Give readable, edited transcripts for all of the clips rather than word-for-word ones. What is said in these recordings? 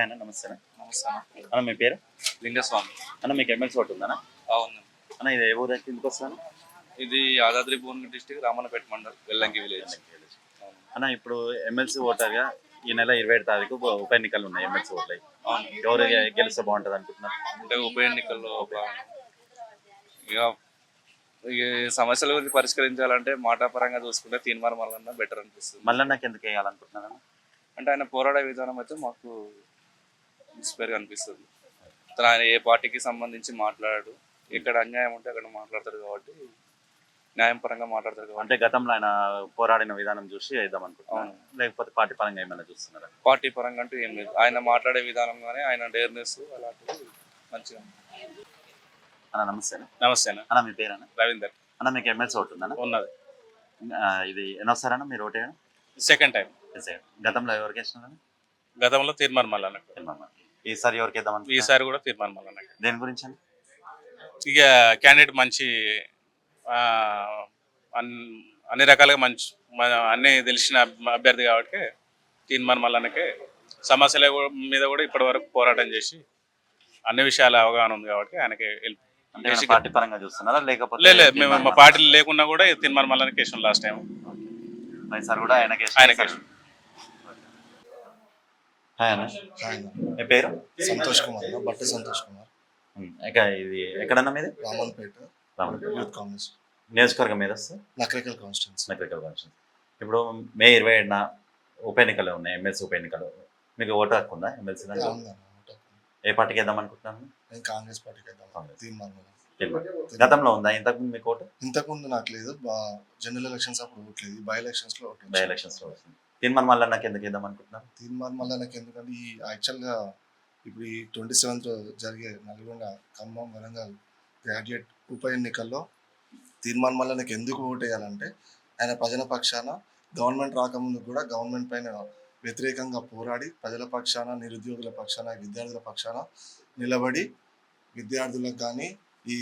అన్న నమస్తే అన్న. నమస్తే అన్న. అన్న మీ పేరు? లింగస్వామి. అన్న మీకు ఎమ్మెల్సీ ఓటు ఉందన్న? అవును. అన్న ఇది ఏ ఊరు ఎందుకు వస్తాను? ఇది యాదాద్రి భువనగిరి డిస్టిక్ రామన్నపేట మండల్ వెల్లంకి విలేజ్. అన్న ఇప్పుడు ఎమ్మెల్సీ ఓటర్గా ఈ నెల 27 తారీఖు ఉప ఎన్నికలు ఉన్నాయి. ఎమ్మెల్సీ ఓట్లు అవును. ఎవరు గెలిస్తే బాగుంటుంది అనుకుంటున్నారు? అంటే ఉప ఎన్నికల్లో ఇక ఈ సమస్యల గురించి పరిష్కరించాలంటే మాటాపరంగా చూసుకుంటే తీన్మార్ మల్లన్న బెటర్ అనిపిస్తుంది. మళ్ళీ నాకు ఎందుకు వేయాలనుకుంటున్నాను అంటే ఆయన పోరాడే విధానం అయితే మాకు ఇన్స్పైర్గా అనిపిస్తుంది. ఆయన ఏ పార్టీకి సంబంధించి మాట్లాడాడు, ఎక్కడ అన్యాయం ఉంటే అక్కడ మాట్లాడతాడు కాబట్టి న్యాయం పరంగా మాట్లాడతారు కాబట్టి. అంటే గతంలో ఆయన పోరాడిన విధానం చూసి వేద్దాం అనుకుంటున్నాను, లేకపోతే పార్టీ పరంగా ఏమైనా చూస్తున్నారా? పార్టీ పరంగా అంటూ ఏం లేదు, ఆయన మాట్లాడే విధానం కానీ ఆయన డేర్నెస్ అలాంటివి మంచిగా. అన్న నమస్తే. నమస్తే అన్న. అన్న మీ పేరు అన్న? రవీందర్. అన్న మీకు ఎమ్మెల్సీ ఓటు ఉందన్న? ఉన్నది. ఇది ఎన్నోసారన్నా మీరు ఓటు వేయడం? Second time. గతంలో ఎవరికి వేసినారన్న? గతంలో తీర్మార్ మల్లన్న. ఈసారి ఎవరికి వేద్దాం? ఈసారి కూడా తీర్మార్ మల్లన్న. దేని గురించి అండి? ఇక క్యాండిడేట్ మంచి అన్ని రకాలుగా మంచి అన్నీ తెలిసిన అభ్యర్థి కాబట్టి తీన్మార్ మల్లన్నకే సమస్యల మీద కూడా ఇప్పటి వరకు పోరాటం చేసి అన్ని విషయాల అవగాహన ఉంది కాబట్టి ఆయనకి పార్టీ పరంగా చూస్తున్నారా లేకపోతే? లేదు, మేము మా పార్టీలు లేకున్నా కూడా తీన్మార్ మల్లన్నకి వేసాం లాస్ట్ టైం. ఈసారి కూడా ఆయనకి. మీ పేరు? సంతోష్ కుమార్. బట్టి సంతోష్ కుమార్. ఇది ఎక్కడన్నా మీది? రామన్పేట యూత్ కాంగ్రెస్ నియోజకవర్గం మీద వస్తే నకరికల్ కాన్స్టిట్యున్సీ. ఇప్పుడు మే 27న ఉప ఎన్నికలు ఉన్నాయి, ఎమ్మెల్సీ ఉప ఎన్నికలు. మీకు ఓటు హక్కు ఉందా ఎమ్మెల్సీ? ఏ పార్టీకి వేద్దాం అనుకుంటున్నాను? కాంగ్రెస్ పార్టీకి వేద్దాం. గతంలో ఉందా ఇంతకుముందు మీకు ఓటు? ఇంతకుముందు నాకు లేదు, జనరల్ ఎలక్షన్స్ అప్పుడు ఓట్లేదు, బై ఎలక్షన్స్ లో బై ఎలక్షన్స్ లో వస్తుంది. తీన్మార్ మల్లన్నకి ఎందుకు వేద్దాం అనుకుంటున్నాను? తీన్మార్ మల్లన్నకి ఎందుకంటే ఈ యాక్చువల్గా ఇప్పుడు ఈ 27th జరిగే నల్గొండ, ఖమ్మం, వరంగల్ గ్రాడ్యుయేట్ ఉప ఎన్నికల్లో తీన్మార్ మల్లన్నకి ఎందుకు ఓటు వేయాలంటే ఆయన ప్రజల పక్షాన గవర్నమెంట్ రాకముందు కూడా గవర్నమెంట్ పైన వ్యతిరేకంగా పోరాడి ప్రజల పక్షాన, నిరుద్యోగుల పక్షాన, విద్యార్థుల పక్షాన నిలబడి విద్యార్థులకు కానీ ఈ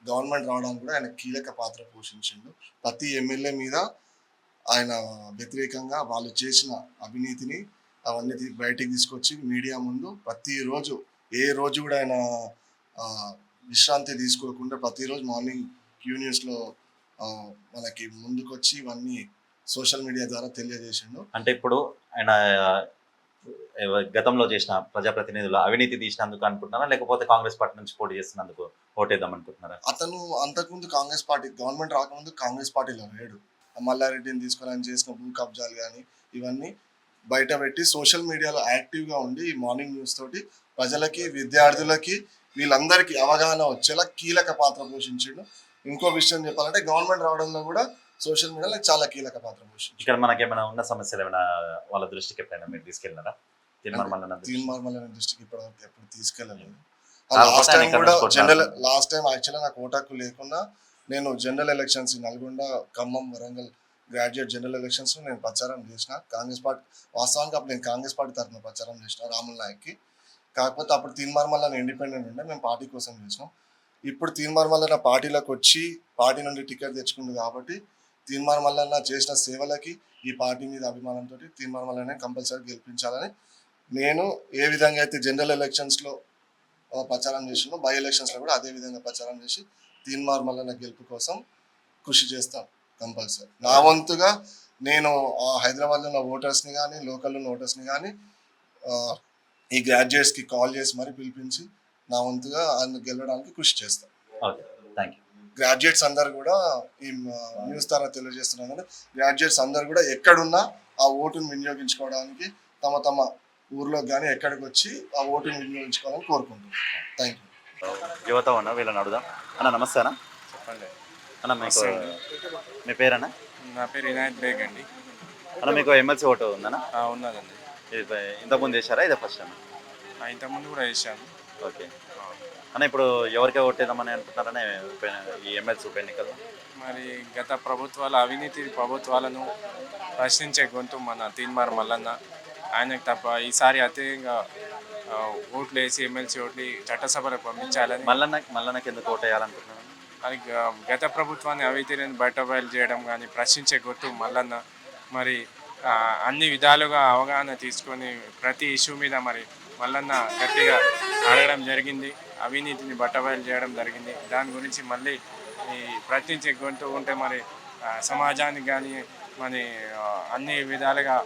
గవర్నమెంట్ రావడానికి కూడా ఆయన కీలక పాత్ర పోషించిండు. ప్రతి ఎమ్మెల్యే మీద ఆయన వ్యతిరేకంగా వాళ్ళు చేసిన అవినీతిని అవన్నీ బయటికి తీసుకొచ్చి మీడియా ముందు ప్రతిరోజు, ఏ రోజు కూడా ఆయన విశ్రాంతి తీసుకోకుండా ప్రతిరోజు మార్నింగ్ క్యూ న్యూస్లో మనకి ముందుకొచ్చి ఇవన్నీ సోషల్ మీడియా ద్వారా తెలియజేసిండు. అంటే ఇప్పుడు ఆయన గతంలో చేసిన ప్రజాప్రతినిధులు అవినీతి తీసినందుకు అనుకుంటున్నారా లేకపోతే కాంగ్రెస్ పార్టీ నుంచి పోటీ చేస్తున్నందుకు ఓటేద్దాం అనుకుంటున్నారా? అతను అంతకుముందు కాంగ్రెస్ పార్టీ, గవర్నమెంట్ రాకముందు కాంగ్రెస్ పార్టీలో లేడు. మల్లారెడ్డిని తీసుకొని ఆయన చేసిన భూ కబ్జాలు కానీ ఇవన్నీ బయట పెట్టి సోషల్ మీడియాలో యాక్టివ్గా ఉండి మార్నింగ్ న్యూస్ తోటి ప్రజలకి, విద్యార్థులకి, వీళ్ళందరికీ అవగాహన వచ్చేలా కీలక పాత్ర పోషించాడు. ఇంకో విషయం చెప్పాలంటే గవర్నమెంట్ రావడంలో కూడా సోషల్ మీడియాలో చాలా కీలక పాత్ర పోషించాడు. ఇక్కడ మనకేమైనా ఉన్న సమస్యలు ఏమైనా వాళ్ళ దృష్టికి ఎప్పుడైనా మీరు తీసుకెళ్ళినారా? తీన్మార్ మల్లన్న దృష్టికి ఇప్పటివరకు ఎప్పుడు తీసుకెళ్ళలేదు. లాస్ట్ టైం కూడా లాస్ట్ టైం యాక్చువల్గా నాకు ఓటాకు లేకుండా నేను general elections Nalgonda, Khammam, Warangal graduate general elections నేను ప్రచారం చేసిన. కాంగ్రెస్ పార్టీ వాస్తవానికి అప్పుడు నేను కాంగ్రెస్ పార్టీ తరఫున ప్రచారం చేసిన రాముల్ నాయక్కి. కాకపోతే అప్పుడు తీన్మార్ మల్లన్న ఇండిపెండెంట్ ఉండే, మేము పార్టీ కోసం చేసినాం. ఇప్పుడు తీన్మార్ మల్లన్న పార్టీలోకి వచ్చి పార్టీ నుండి టికెట్ తెచ్చుకుంది కాబట్టి తీన్మార్ మల్లన్న చేసిన సేవలకి ఈ పార్టీ మీద అభిమానంతో తీన్మార్ మల్లన్న కంపల్సరీ గెలిపించాలని నేను ఏ విధంగా అయితే జనరల్ ఎలక్షన్స్లో ప్రచారం చేసినో బై ఎలక్షన్స్లో కూడా అదే విధంగా ప్రచారం చేసి తీన్మార్ మల్లన్న గెలుపు కోసం కృషి చేస్తాను కంపల్సరీ. నా వంతుగా నేను హైదరాబాద్లో ఉన్న ఓటర్స్ని కానీ లోకల్లో ఉన్న ఓటర్స్ని కానీ ఈ గ్రాడ్యుయేట్స్కి కాల్ చేసి మరీ పిలిపించి నా వంతుగా ఆయన గెలవడానికి కృషి చేస్తాను. గ్రాడ్యుయేట్స్ అందరు కూడా ఈ న్యూస్ ద్వారా తెలియజేస్తున్నాను, గ్రాడ్యుయేట్స్ అందరు కూడా ఎక్కడున్నా ఆ ఓటును వినియోగించుకోవడానికి తమ తమ ఊర్లో కానీ ఎక్కడికి వచ్చి ఆ ఓటును వినియోగించుకోవాలని కోరుకుంటున్నాను. Thank you. యువత ఉన్నా వీళ్ళని అడుగుదాం. అన్న నమస్తే అన్న. చెప్పండి అన్న. మీకు మీ పేరన్నా? నా పేరు ఇనాయత్ బేగ్ అండి. అన్న మీకు ఎమ్మెల్సీ ఓటు ఉందన్నా? ఉన్నదండి. ఇంతకుముందు వేసారా ఇదే ఫస్ట్ టైం? ఇంతకుముందు కూడా వేసాను. ఓకే అన్న. ఇప్పుడు ఎవరికే ఓటేద్దామని అనుకుంటున్నారనే ఈ ఎమ్మెల్సీ ఉప ఎన్నికల్లో? మరి గత ప్రభుత్వాల అవినీతి ప్రభుత్వాలను ప్రశ్నించే గొంతు మన తీన్మార్ మల్లన్న. ఆయనకు తప్ప ఈసారి అత్యధికంగా ఓట్లు వేసి ఎమ్మెల్సీ ఓట్లు చట్టసభలకు పంపించాలని. మల్లన్నకి ఎందుకు ఓటు వేయాలనుకుంటున్నాను? అది గత ప్రభుత్వాన్ని అవినీతిని బయట బయలు చేయడం కానీ ప్రశ్నించే గొంతు మల్లన్న. మరి అన్ని విధాలుగా అవగాహన తీసుకొని ప్రతి ఇష్యూ మీద మరి మల్లన్న గట్టిగా అడగడం జరిగింది. అవినీతిని బట్టబయలు చేయడం జరిగింది. దాని గురించి మళ్ళీ ఈ ప్రశ్నించే గొంతు ఉంటే మరి సమాజానికి కానీ మరి అన్ని విధాలుగా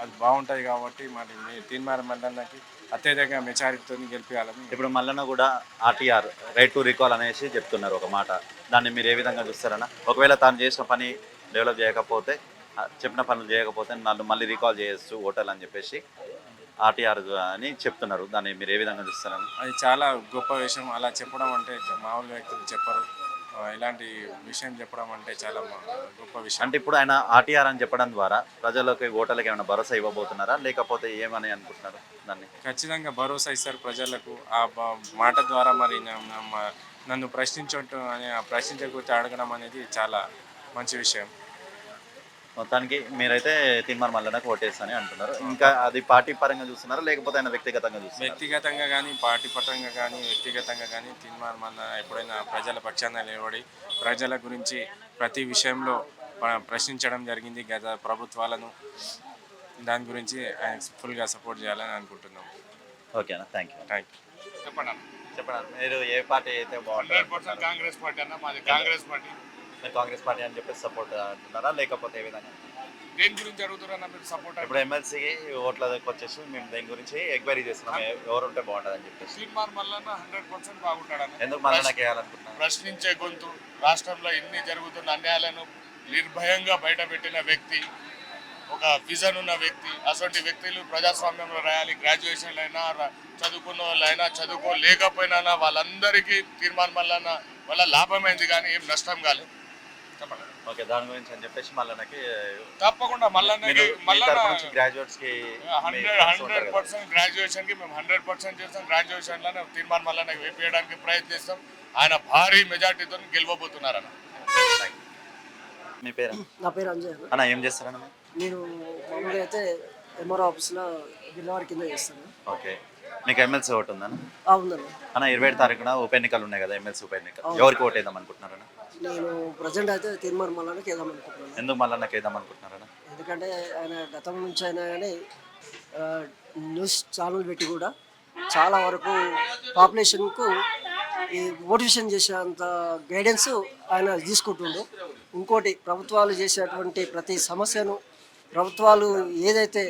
అది బాగుంటుంది కాబట్టి మరి మీ తీన్మార్ మల్లన్నకి అత్యధిక మెజారిటీతో గెలిపించాలని. ఇప్పుడు మల్లన్న కూడా ఆర్టీఆర్ రైట్ టు రికాల్ అనేసి చెప్తున్నారు ఒక మాట. దాన్ని మీరు ఏ విధంగా చూస్తారన్నా? ఒకవేళ తాను చేసిన పని డెవలప్ చేయకపోతే, చెప్పిన పనులు చేయకపోతే నన్ను మళ్ళీ రీకాల్ చేయొచ్చు ఓటర్లు అని చెప్పేసి ఆర్టీఆర్ అని చెప్తున్నారు. దాన్ని మీరు ఏ విధంగా చూస్తారని? అది చాలా గొప్ప విషయం. అలా చెప్పడం అంటే మామూలు వ్యక్తులు చెప్పరు. ఇలాంటి విషయం చెప్పడం అంటే చాలా గొప్ప విషయం. అంటే ఇప్పుడు ఆయన ఆర్టీఆర్ అని చెప్పడం ద్వారా ప్రజలకు ఓటర్లకు ఏమైనా భరోసా ఇవ్వబోతున్నారా, లేకపోతే ఏమని అనుకుంటున్నారు దాన్ని? ఖచ్చితంగా భరోసా ఇస్తారు ప్రజలకు. ఆ మాట ద్వారా మరి నన్ను ప్రశ్నించట్టు అని ప్రశ్నించకపోతే అడగడం అనేది చాలా మంచి విషయం. మొత్తానికి మీరైతే తీన్మార్ మల్లన్నకు ఓటేస్తానని అంటున్నారు. ఇంకా అది పార్టీ పరంగా చూస్తున్నారా, లేకపోతే ఆయన వ్యక్తిగతంగా చూస్తున్నారు? వ్యక్తిగతంగా కానీ, పార్టీ పరంగా కానీ, వ్యక్తిగతంగా కానీ తీన్మార్ మల్లన్న ఎప్పుడైనా ప్రజల పక్షాన నిలబడి ప్రజల గురించి ప్రతి విషయంలో ప్రశ్నించడం జరిగింది గత ప్రభుత్వాలను. దాని గురించి ఆయన ఫుల్గా సపోర్ట్ చేయాలని అనుకుంటున్నాం. ఓకేనా, థ్యాంక్ యూ. చెప్పండి మీరు ఏ పార్టీ అయితే బాగుంటుంది? 100% కాంగ్రెస్ పార్టీ అన్న, మాది కాంగ్రెస్ పార్టీ. మీరు కాంగ్రెస్ పార్టీ అని చెప్పేసి సపోర్ట్ అంటున్నారా, లేకపోతే ఏ విధంగా? దేని గురించి అడుగుతున్నారన్నా మీరు సపోర్ట్? ఇప్పుడు ఎమ్మెల్సీకి ఓట్లకి వచ్చేసి మేము దేని గురించి ఎంక్వైరీ చేస్తున్నాం, ఎవరు ఉంటే బాగుంటుంది అని చెప్పేసి. తీన్మార్ మల్లన్న 100% బాగుంటాడన్న. ఎందుకు మల్లన్నకి వేయాలనుకుంటున్నాను? ప్రశ్నించే గొంతు, రాష్ట్రంలో ఇన్ని జరుగుతున్న అన్యాయాలను నిర్భయంగా బయటపెట్టిన వ్యక్తి, ఒక విజన్ ఉన్న వ్యక్తి. అటువంటి వ్యక్తులు ప్రజాస్వామ్యంలో రాయాలి. గ్రాడ్యుయేషన్లు అయినా, చదువుకున్న వాళ్ళైనా, చదువుకోలేకపోయినా వాళ్ళందరికీ తీన్మార్ మల్లన్న వల్ల లాభమైంది కానీ ఏం నష్టం కాలేదు. చెప్పండి. ఓకే, దాని గురించి అని చెప్పేసి మల్లన్నకి తప్పకుండా మల్లన్నకి గ్రాడ్యుయేట్స్ కి 100% గ్రాడ్యుయేషన్ కి మేము 100% చేస్తాం. గ్రాడ్యుయేషన్లోనే తీన్మార్ మల్లన్నకి వేపించడానికి ప్రయత్నిస్తాం. ఆయన భారీ మెజార్టీతో గెలవబోతున్నారన్న. మీ పేరు? నా పేరు అంజయ్ అన్న. ఏం చేస్తారన్న? నేను మామూలుగా అయితే ఎంఆర్ఓ ఆఫీస్లో బిల్లవారి కింద చేస్తాను. ఓకే, మీకు ఎమ్మెల్సీ ఓటు ఉందన్న? ఉందన్న. అన్న 27 తారీఖున ఉప ఎన్నికలు ఉన్నాయి కదా, ఎమ్మెల్సీ ఉప ఎన్నికలు. ఎవరికి ఓటు వేద్దాం అనుకుంటున్నారన్న? నేను ప్రజెంట్ అయితే తీన్మార్ మల్లన్నకి వేద్దాం అనుకుంటున్నాను. ఎందుకు మల్లన్నకి వేద్దాం అనుకుంటున్నారన్న? ఎందుకంటే ఆయన గతం నుంచి అయినా కానీ న్యూస్ ఛానల్ పెట్టి కూడా చాలా వరకు పాపులేషన్కు ఈ మోటివేషన్ చేసేంత గైడెన్స్ ఆయన తీసుకుంటుండు. ఇంకోటి, ప్రభుత్వాలు చేసేటువంటి ప్రతి సమస్యను, ప్రభుత్వాలు ఏదైతే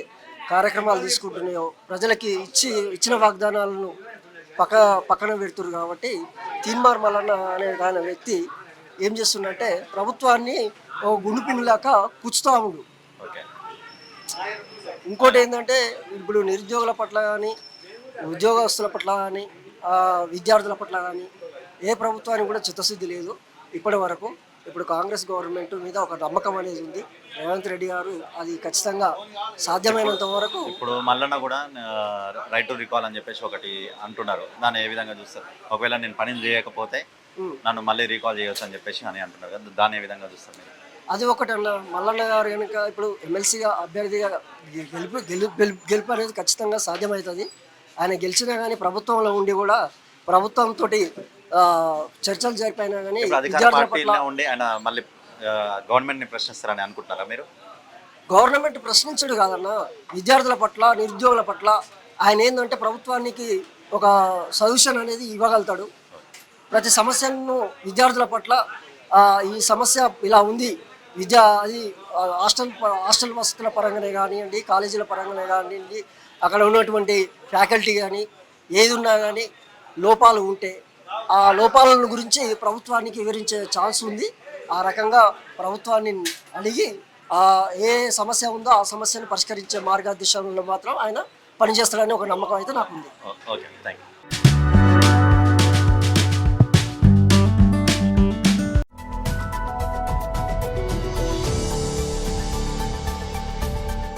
కార్యక్రమాలు తీసుకుంటున్నాయో ప్రజలకి ఇచ్చిన వాగ్దానాలను పక్కన పెడుతున్నారు. కాబట్టి తీన్మార్ మల్లన్న అనే ఆయన వ్యక్తి ఏం చేస్తుందంటే ప్రభుత్వాన్ని ఓ గుండుపిన్నిలాగా కూర్చుతూ ఉండు. ఇంకోటి ఏంటంటే ఇప్పుడు నిరుద్యోగుల పట్ల కానీ, ఉద్యోగస్తుల పట్ల కానీ, విద్యార్థుల పట్ల కానీ ఏ ప్రభుత్వానికి కూడా చిత్తశుద్ధి లేదు ఇప్పటి వరకు. ఇప్పుడు కాంగ్రెస్ గవర్నమెంట్ మీద ఒక నమ్మకం అనేది ఉంది. రేవంత్ రెడ్డి గారు అది ఖచ్చితంగా సాధ్యమైనంత వరకు. ఇప్పుడు మల్లన్న కూడా రైట్ టు రికాల్ అని చెప్పేసి ఒకటి అంటున్నారు. దాన్ని ఏ విధంగా చూస్తారు? ఒకవేళ నేను పని చేయకపోతే నన్ను మళ్ళీ రీకాల్ చేయొచ్చు అని చెప్పేసి అని అంటున్నారు కదా, దాన్ని ఏ విధంగా చూస్తారు మీరు? అది ఒకటి అన్న. మల్లన్న గారు కనుక ఇప్పుడు ఎమ్మెల్సీగా అభ్యర్థిగా గెలుపు అనేది ఖచ్చితంగా సాధ్యమవుతుంది. ఆయన గెలిచినా కానీ ప్రభుత్వంలో ఉండి కూడా ప్రభుత్వంతో చర్చలు జరిపినా కానీ ఉండి ఆయన మళ్ళీ గవర్నమెంట్ ని ప్రశ్నిస్తారని అనుకుంటున్నారా మీరు? గవర్నమెంట్ ప్రశ్నించడు కాదన్న. విద్యార్థుల పట్ల, నిరుద్యోగుల పట్ల ఆయన ఏంటంటే ప్రభుత్వానికి ఒక సొల్యూషన్ అనేది ఇవ్వగలుగుతాడు. ప్రతి సమస్యను విద్యార్థుల పట్ల ఈ సమస్య ఇలా ఉంది, అది హాస్టల్ వసతుల పరంగానే కానివ్వండి, కాలేజీల పరంగానే కానివ్వండి, అక్కడ ఉన్నటువంటి ఫ్యాకల్టీ కానీ ఏది ఉన్నా కానీ లోపాలు ఉంటే ఆ లోపాలను గురించి ప్రభుత్వానికి వివరించే ఛాన్స్ ఉంది. ఆ రకంగా ప్రభుత్వాన్ని అడిగి ఏ సమస్య ఉందో ఆ సమస్యను పరిష్కరించే మార్గదర్శనంలో మాత్రం ఆయన పనిచేస్తాడని ఒక నమ్మకం అయితే నాకు ఉంది. Okay, thank you.